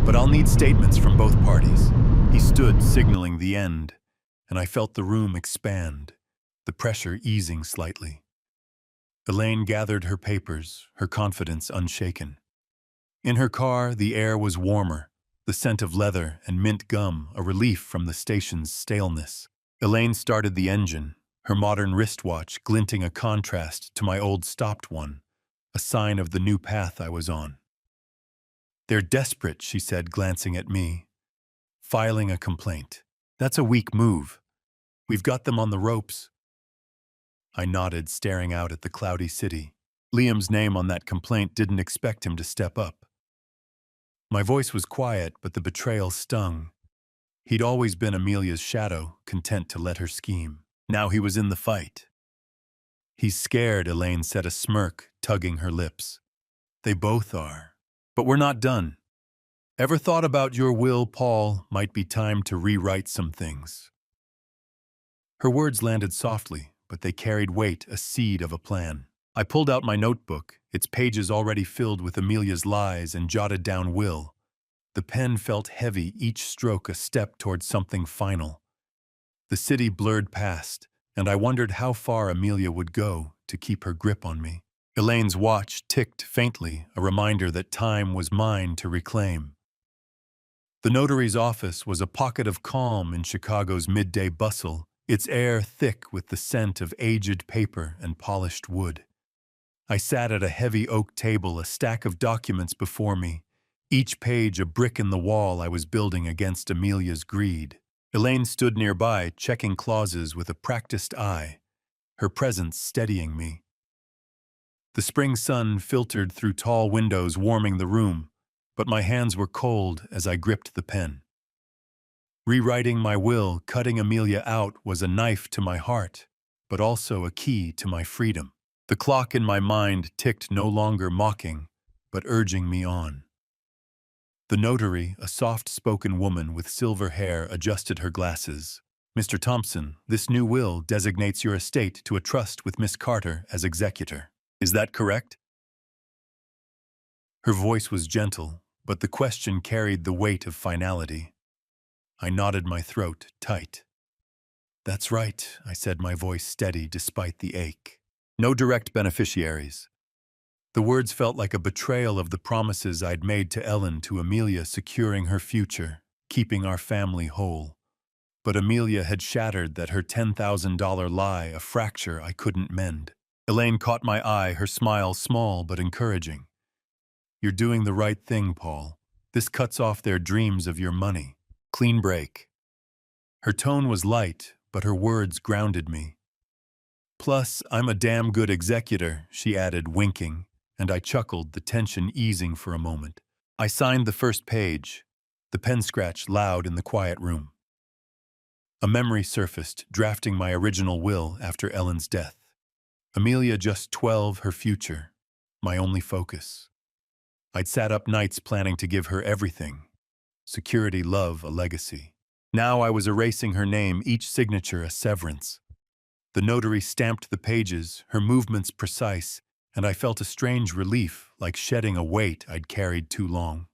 But I'll need statements from both parties. He stood, signaling the end, and I felt the room expand, the pressure easing slightly. Elaine gathered her papers, her confidence unshaken. In her car, the air was warmer, the scent of leather and mint gum, a relief from the station's staleness. Elaine started the engine, her modern wristwatch glinting, a contrast to my old stopped one, a sign of the new path I was on. They're desperate, she said, glancing at me. Filing a complaint. That's a weak move. We've got them on the ropes. I nodded, staring out at the cloudy city. Liam's name on that complaint didn't expect him to step up. My voice was quiet, but the betrayal stung. He'd always been Amelia's shadow, content to let her scheme. Now he was in the fight. He's scared, Elaine said, a smirk tugging her lips. They both are. But we're not done. Ever thought about your will, Paul? Might be time to rewrite some things. Her words landed softly, but they carried weight, a seed of a plan. I pulled out my notebook, its pages already filled with Amelia's lies, and jotted down will. The pen felt heavy, each stroke a step towards something final. The city blurred past, and I wondered how far Amelia would go to keep her grip on me. Elaine's watch ticked faintly, a reminder that time was mine to reclaim. The notary's office was a pocket of calm in Chicago's midday bustle, its air thick with the scent of aged paper and polished wood. I sat at a heavy oak table, a stack of documents before me, each page a brick in the wall I was building against Amelia's greed. Elaine stood nearby, checking clauses with a practiced eye, her presence steadying me. The spring sun filtered through tall windows, warming the room, but my hands were cold as I gripped the pen. Rewriting my will, cutting Amelia out, was a knife to my heart, but also a key to my freedom. The clock in my mind ticked, no longer mocking, but urging me on. The notary, a soft-spoken woman with silver hair, adjusted her glasses. "Mr. Thompson, this new will designates your estate to a trust with Miss Carter as executor. Is that correct?" Her voice was gentle, but the question carried the weight of finality. I nodded, my throat tight. "That's right," I said, my voice steady despite the ache. "No direct beneficiaries." The words felt like a betrayal of the promises I'd made to Ellen, to Amelia, securing her future, keeping our family whole. But Amelia had shattered that, her $10,000 lie, a fracture I couldn't mend. Elaine caught my eye, her smile small but encouraging. "You're doing the right thing, Paul. This cuts off their dreams of your money. Clean break." Her tone was light, but her words grounded me. "Plus, I'm a damn good executor," she added, winking, and I chuckled, the tension easing for a moment. I signed the first page, the pen scratch loud in the quiet room. A memory surfaced, drafting my original will after Ellen's death. Amelia just 12, her future, my only focus. I'd sat up nights planning to give her everything: security, love, a legacy. Now I was erasing her name, each signature a severance. The notary stamped the pages, her movements precise, and I felt a strange relief, like shedding a weight I'd carried too long.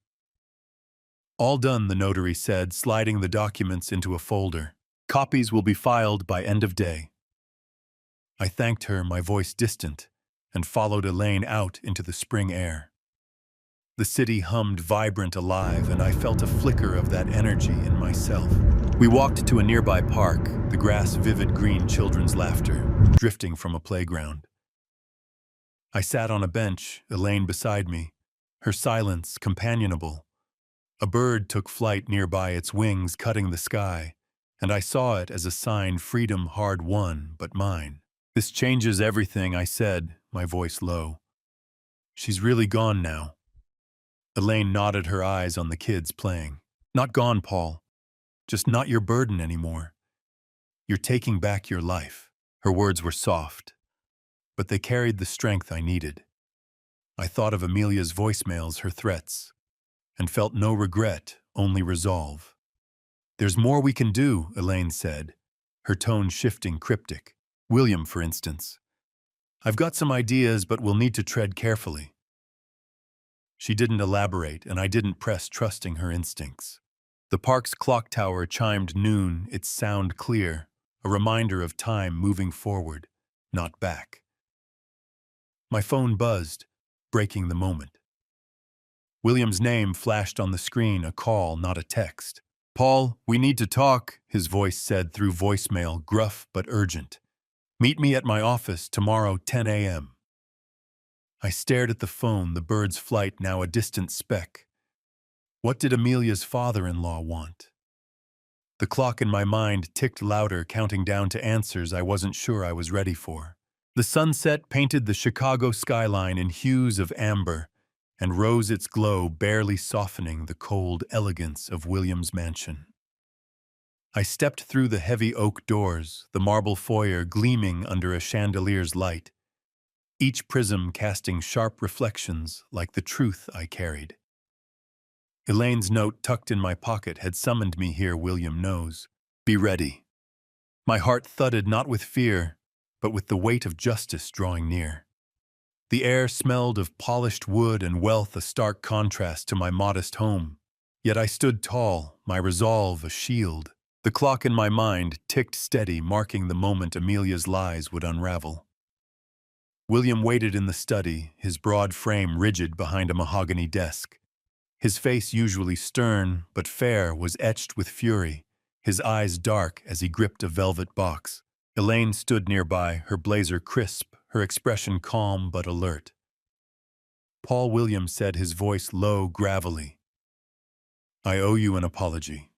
"All done," the notary said, sliding the documents into a folder. "Copies will be filed by end of day." I thanked her, my voice distant, and followed Elaine out into the spring air. The city hummed, vibrant, alive, and I felt a flicker of that energy in myself. We walked to a nearby park, the grass vivid green, children's laughter drifting from a playground. I sat on a bench, Elaine beside me, her silence companionable. A bird took flight nearby, its wings cutting the sky, and I saw it as a sign: freedom hard won, but mine. "This changes everything," I said, my voice low. "She's really gone now." Elaine nodded, her eyes on the kids playing. "Not gone, Paul. Just not your burden anymore. You're taking back your life." Her words were soft, but they carried the strength I needed. I thought of Amelia's voicemails, her threats, and felt no regret, only resolve. "There's more we can do," Elaine said, her tone shifting, cryptic. "William, for instance. I've got some ideas, but we'll need to tread carefully." She didn't elaborate, and I didn't press, trusting her instincts. The park's clock tower chimed noon, its sound clear, a reminder of time moving forward, not back. My phone buzzed, breaking the moment. William's name flashed on the screen, a call, not a text. "Paul, we need to talk," his voice said through voicemail, gruff but urgent. "Meet me at my office tomorrow, 10 a.m. I stared at the phone, the bird's flight now a distant speck. What did Amelia's father-in-law want? The clock in my mind ticked louder, counting down to answers I wasn't sure I was ready for. The sunset painted the Chicago skyline in hues of amber, and rose its glow, barely softening the cold elegance of William's mansion. I stepped through the heavy oak doors, the marble foyer gleaming under a chandelier's light, each prism casting sharp reflections like the truth I carried. Elaine's note tucked in my pocket had summoned me here, William knows. Be ready. My heart thudded, not with fear, but with the weight of justice drawing near. The air smelled of polished wood and wealth, a stark contrast to my modest home. Yet I stood tall, my resolve a shield. The clock in my mind ticked steady, marking the moment Amelia's lies would unravel. William waited in the study, his broad frame rigid behind a mahogany desk. His face, usually stern but fair, was etched with fury, his eyes dark as he gripped a velvet box. Elaine stood nearby, her blazer crisp, her expression calm but alert. Paul Williams said, his voice low, gravelly, "I owe you an apology."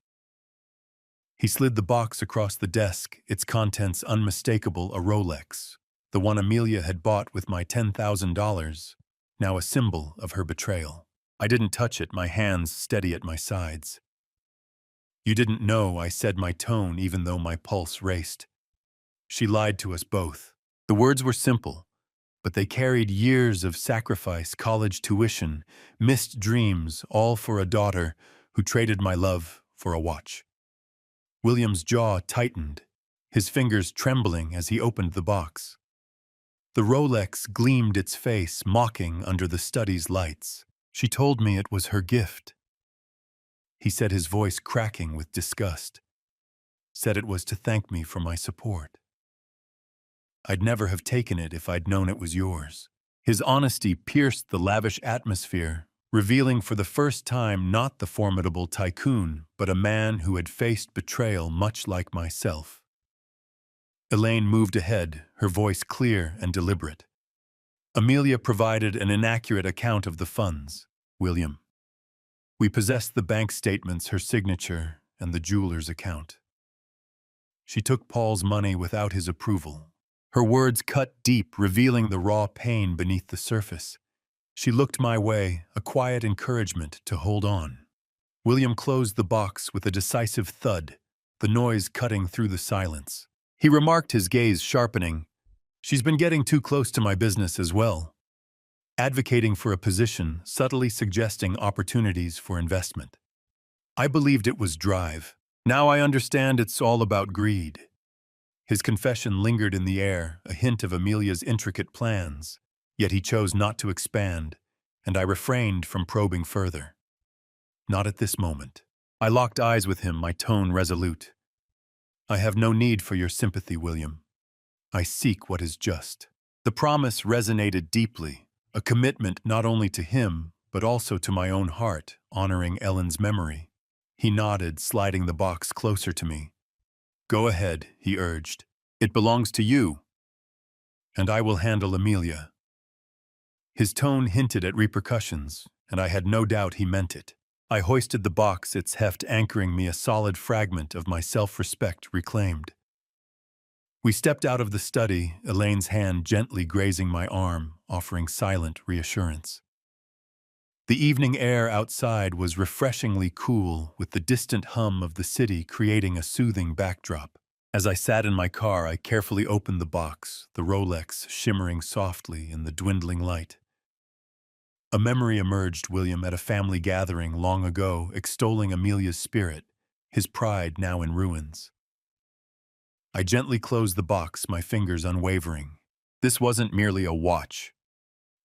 He slid the box across the desk, its contents unmistakable, a Rolex, the one Amelia had bought with my $10,000, now a symbol of her betrayal. I didn't touch it, my hands steady at my sides. "You didn't know," I said, my tone even though my pulse raced. "She lied to us both." The words were simple, but they carried years of sacrifice, college tuition, missed dreams, all for a daughter who traded my love for a watch. William's jaw tightened, his fingers trembling as he opened the box. The Rolex gleamed its face, mocking under the study's lights. "She told me it was her gift," he said, his voice cracking with disgust. "Said it was to thank me for my support. I'd never have taken it if I'd known it was yours." His honesty pierced the lavish atmosphere, revealing for the first time not the formidable tycoon, but a man who had faced betrayal much like myself. Elaine moved ahead, her voice clear and deliberate. "Amelia provided an inaccurate account of the funds, William. We possessed the bank statements, her signature, and the jeweler's account. She took Paul's money without his approval." Her words cut deep, revealing the raw pain beneath the surface. She looked my way, a quiet encouragement to hold on. William closed the box with a decisive thud, the noise cutting through the silence. He remarked, his gaze sharpening, "She's been getting too close to my business as well," advocating for a position, subtly suggesting opportunities for investment. I believed it was drive. Now I understand it's all about greed. His confession lingered in the air, a hint of Amelia's intricate plans, yet he chose not to expand, and I refrained from probing further. Not at this moment. I locked eyes with him, my tone resolute. "I have no need for your sympathy, William. I seek what is just." The promise resonated deeply, a commitment not only to him, but also to my own heart, honoring Ellen's memory. He nodded, sliding the box closer to me. "Go ahead," he urged. "It belongs to you, and I will handle Amelia." His tone hinted at repercussions, and I had no doubt he meant it. I hoisted the box, its heft anchoring me, a solid fragment of my self-respect reclaimed. We stepped out of the study, Elaine's hand gently grazing my arm, offering silent reassurance. The evening air outside was refreshingly cool, with the distant hum of the city creating a soothing backdrop. As I sat in my car, I carefully opened the box, the Rolex shimmering softly in the dwindling light. A memory emerged, William, at a family gathering long ago, extolling Amelia's spirit, his pride now in ruins. I gently closed the box, my fingers unwavering. This wasn't merely a watch.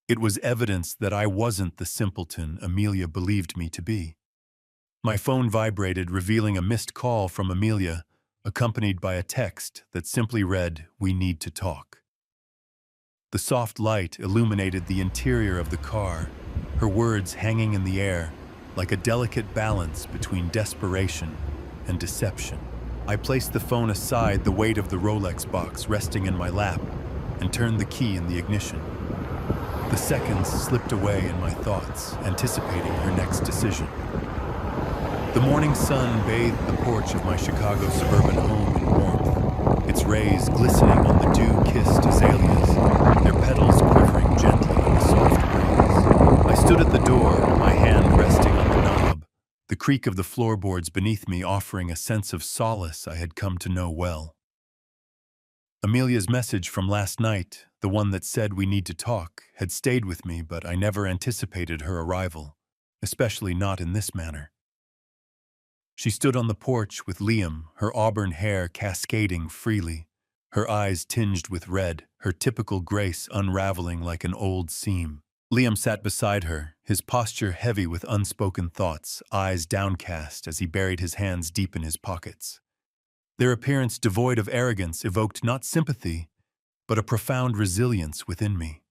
It was evidence that I wasn't the simpleton Amelia believed me to be. My phone vibrated, revealing a missed call from Amelia, accompanied by a text that simply read, "We need to talk." The soft light illuminated the interior of the car, her words hanging in the air, like a delicate balance between desperation and deception. I placed the phone aside, the weight of the Rolex box resting in my lap, and turned the key in the ignition. The seconds slipped away in my thoughts, anticipating her next decision. The morning sun bathed the porch of my Chicago suburban home in warmth, its rays glistening on the dew-kissed azaleas, their petals quivering gently in the soft breeze. I stood at the door, my hand resting on the knob, the creak of the floorboards beneath me offering a sense of solace I had come to know well. Amelia's message from last night, the one that said we need to talk, had stayed with me, but I never anticipated her arrival, especially not in this manner. She stood on the porch with Liam, her auburn hair cascading freely, her eyes tinged with red, her typical grace unraveling like an old seam. Liam sat beside her, his posture heavy with unspoken thoughts, eyes downcast as he buried his hands deep in his pockets. Their appearance devoid of arrogance evoked not sympathy, but a profound resilience within me.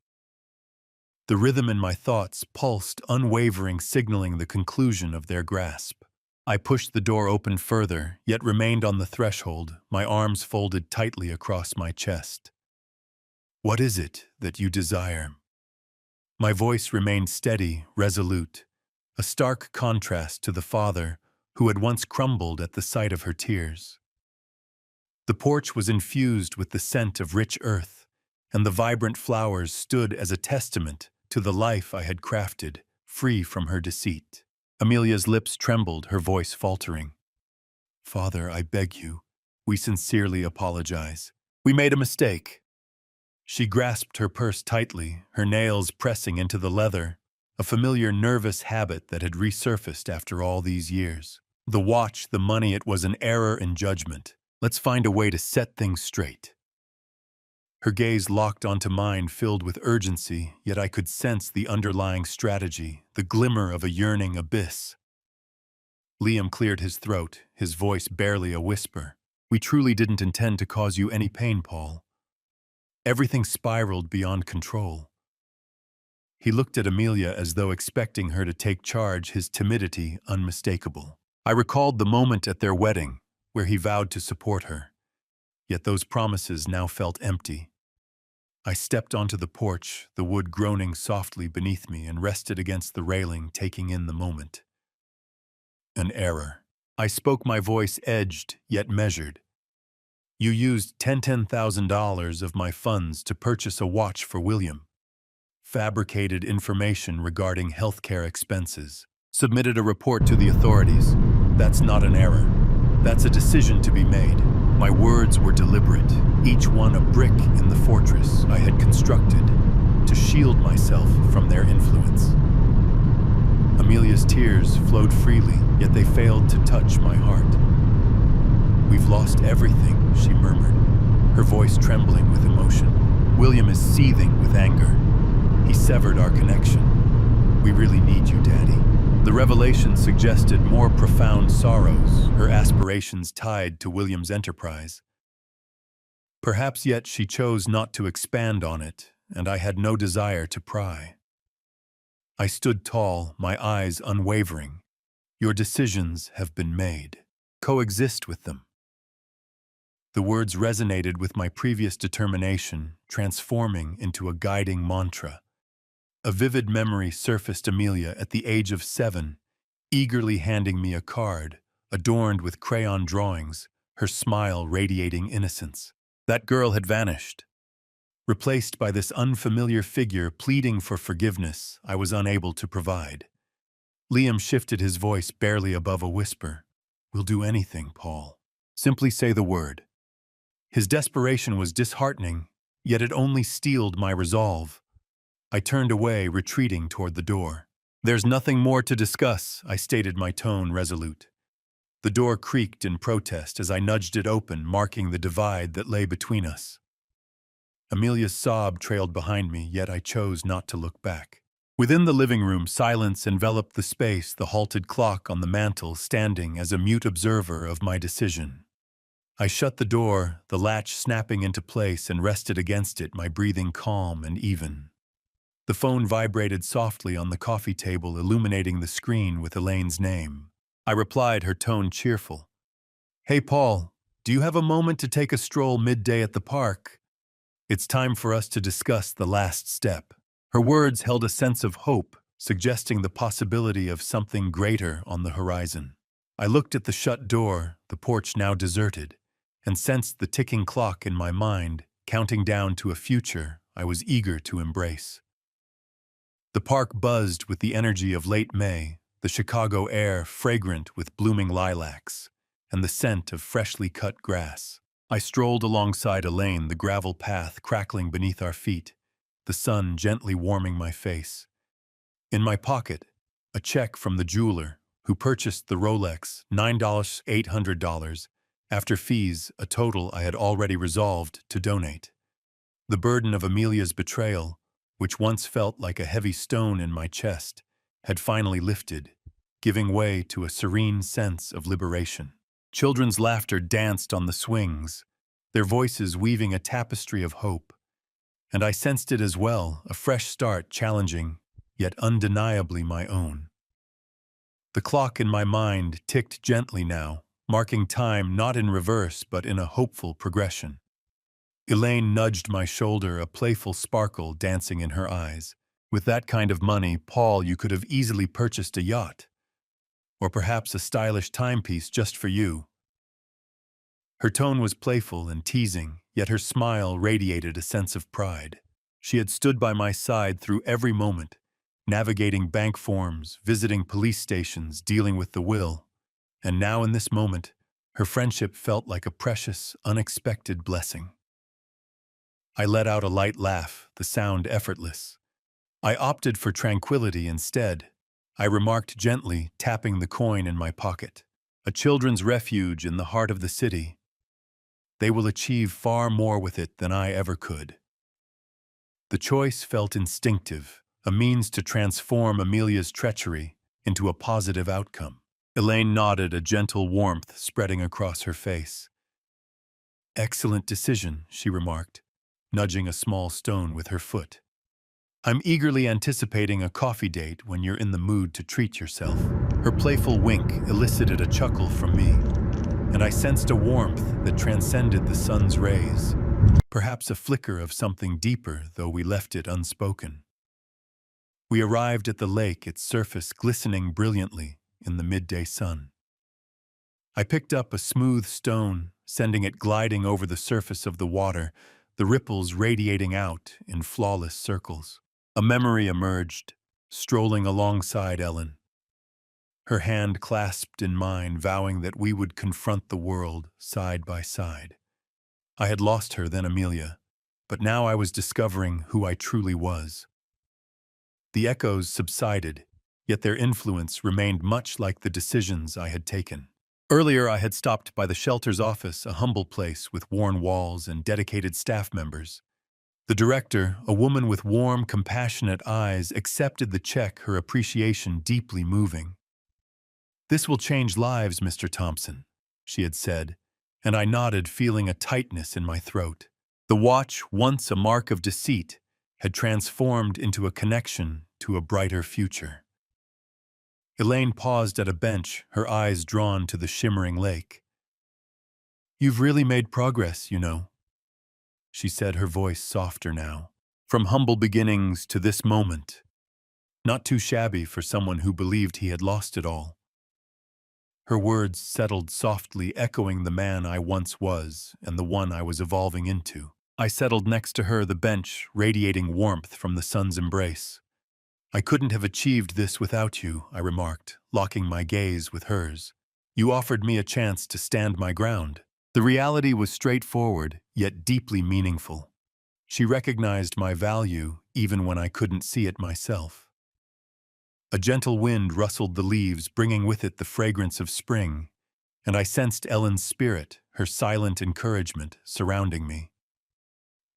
The rhythm in my thoughts pulsed, unwavering, signaling the conclusion of their grasp. I pushed the door open further, yet remained on the threshold, my arms folded tightly across my chest. "What is it that you desire?" My voice remained steady, resolute, a stark contrast to the father who had once crumbled at the sight of her tears. The porch was infused with the scent of rich earth, and the vibrant flowers stood as a testament to the life I had crafted, free from her deceit. Amelia's lips trembled, her voice faltering. "Father, I beg you, we sincerely apologize. We made a mistake." She grasped her purse tightly, her nails pressing into the leather, a familiar nervous habit that had resurfaced after all these years. "The watch, the money, it was an error in judgment. Let's find a way to set things straight." Her gaze locked onto mine, filled with urgency, yet I could sense the underlying strategy, the glimmer of a yearning abyss. Liam cleared his throat, his voice barely a whisper. "We truly didn't intend to cause you any pain, Paul. Everything spiraled beyond control." He looked at Amelia as though expecting her to take charge, his timidity unmistakable. I recalled the moment at their wedding, where he vowed to support her. Yet those promises now felt empty. I stepped onto the porch, the wood groaning softly beneath me, and rested against the railing, taking in the moment. An error. I spoke, my voice edged, yet measured. "You used $10,000 of my funds to purchase a watch for William. Fabricated information regarding healthcare expenses. Submitted a report to the authorities. That's not an error. That's a decision to be made. My words were deliberate, each one a brick in the fortress I had constructed to shield myself from their influence." Amelia's tears flowed freely, yet they failed to touch my heart. "We've lost everything," she murmured, her voice trembling with emotion. "William is seething with anger. He severed our connection. We really need you, Daddy." The revelation suggested more profound sorrows, her aspirations tied to William's enterprise. Perhaps yet she chose not to expand on it, and I had no desire to pry. I stood tall, my eyes unwavering. "Your decisions have been made. Coexist with them." The words resonated with my previous determination, transforming into a guiding mantra. A vivid memory surfaced Amelia at the age of 7, eagerly handing me a card, adorned with crayon drawings, her smile radiating innocence. That girl had vanished. Replaced by this unfamiliar figure pleading for forgiveness I was unable to provide. Liam shifted his voice barely above a whisper. "We'll do anything, Paul. Simply say the word." His desperation was disheartening, yet it only steeled my resolve. I turned away, retreating toward the door. "There's nothing more to discuss," I stated, my tone resolute. The door creaked in protest as I nudged it open, marking the divide that lay between us. Amelia's sob trailed behind me, yet I chose not to look back. Within the living room, silence enveloped the space, the halted clock on the mantel standing as a mute observer of my decision. I shut the door, the latch snapping into place, and rested against it, my breathing calm and even. The phone vibrated softly on the coffee table, illuminating the screen with Elaine's name. I replied, her tone cheerful. "Hey, Paul, do you have a moment to take a stroll midday at the park? It's time for us to discuss the last step." Her words held a sense of hope, suggesting the possibility of something greater on the horizon. I looked at the shut door, the porch now deserted, and sensed the ticking clock in my mind, counting down to a future I was eager to embrace. The park buzzed with the energy of late May, the Chicago air fragrant with blooming lilacs, and the scent of freshly cut grass. I strolled alongside Elaine, the gravel path crackling beneath our feet, the sun gently warming my face. In my pocket, a check from the jeweler who purchased the Rolex, $9,800, After fees, a total I had already resolved to donate. The burden of Amelia's betrayal, which once felt like a heavy stone in my chest, had finally lifted, giving way to a serene sense of liberation. Children's laughter danced on the swings, their voices weaving a tapestry of hope, and I sensed it as well, a fresh start challenging, yet undeniably my own. The clock in my mind ticked gently now, marking time not in reverse but in a hopeful progression. Elaine nudged my shoulder, a playful sparkle dancing in her eyes. With that kind of money, Paul, you could have easily purchased a yacht. Or perhaps a stylish timepiece just for you. Her tone was playful and teasing, yet her smile radiated a sense of pride. She had stood by my side through every moment, navigating bank forms, visiting police stations, dealing with the will. And now in this moment, her friendship felt like a precious, unexpected blessing. I let out a light laugh, the sound effortless. I opted for tranquility instead. I remarked gently, tapping the coin in my pocket. A children's refuge in the heart of the city. They will achieve far more with it than I ever could. The choice felt instinctive, a means to transform Amelia's treachery into a positive outcome. Elaine nodded, a gentle warmth spreading across her face. Excellent decision, she remarked, nudging a small stone with her foot. I'm eagerly anticipating a coffee date when you're in the mood to treat yourself. Her playful wink elicited a chuckle from me, and I sensed a warmth that transcended the sun's rays, perhaps a flicker of something deeper, though we left it unspoken. We arrived at the lake, its surface glistening brilliantly in the midday sun. I picked up a smooth stone, sending it gliding over the surface of the water, the ripples radiating out in flawless circles. A memory emerged, strolling alongside Ellen. Her hand clasped in mine, vowing that we would confront the world side by side. I had lost her then, Amelia, but now I was discovering who I truly was. The echoes subsided, yet their influence remained much like the decisions I had taken. Earlier, I had stopped by the shelter's office, a humble place with worn walls and dedicated staff members. The director, a woman with warm, compassionate eyes, accepted the check, her appreciation deeply moving. "This will change lives, Mr. Thompson," she had said, and I nodded, feeling a tightness in my throat. The watch, once a mark of deceit, had transformed into a connection to a brighter future. Elaine paused at a bench, her eyes drawn to the shimmering lake. "You've really made progress, you know," she said, her voice softer now. "From humble beginnings to this moment. Not too shabby for someone who believed he had lost it all." Her words settled softly, echoing the man I once was and the one I was evolving into. I settled next to her, the bench radiating warmth from the sun's embrace. "I couldn't have achieved this without you," I remarked, locking my gaze with hers. "You offered me a chance to stand my ground." The reality was straightforward, yet deeply meaningful. She recognized my value even when I couldn't see it myself. A gentle wind rustled the leaves, bringing with it the fragrance of spring, and I sensed Ellen's spirit, her silent encouragement, surrounding me.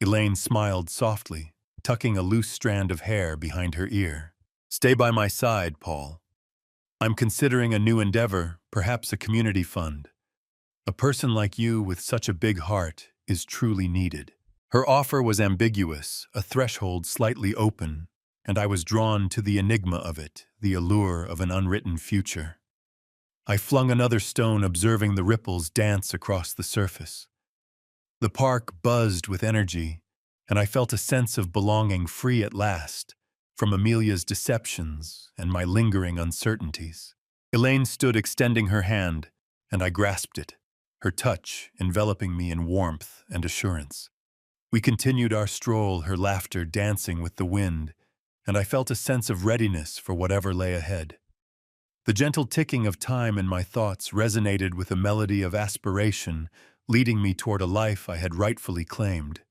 Elaine smiled softly, tucking a loose strand of hair behind her ear. "Stay by my side, Paul. I'm considering a new endeavor, perhaps a community fund. A person like you with such a big heart is truly needed." Her offer was ambiguous, a threshold slightly open, and I was drawn to the enigma of it, the allure of an unwritten future. I flung another stone, observing the ripples dance across the surface. The park buzzed with energy, and I felt a sense of belonging, free at last, from Amelia's deceptions and my lingering uncertainties. Elaine stood extending her hand, and I grasped it, her touch enveloping me in warmth and assurance. We continued our stroll, her laughter dancing with the wind, and I felt a sense of readiness for whatever lay ahead. The gentle ticking of time in my thoughts resonated with a melody of aspiration, leading me toward a life I had rightfully claimed.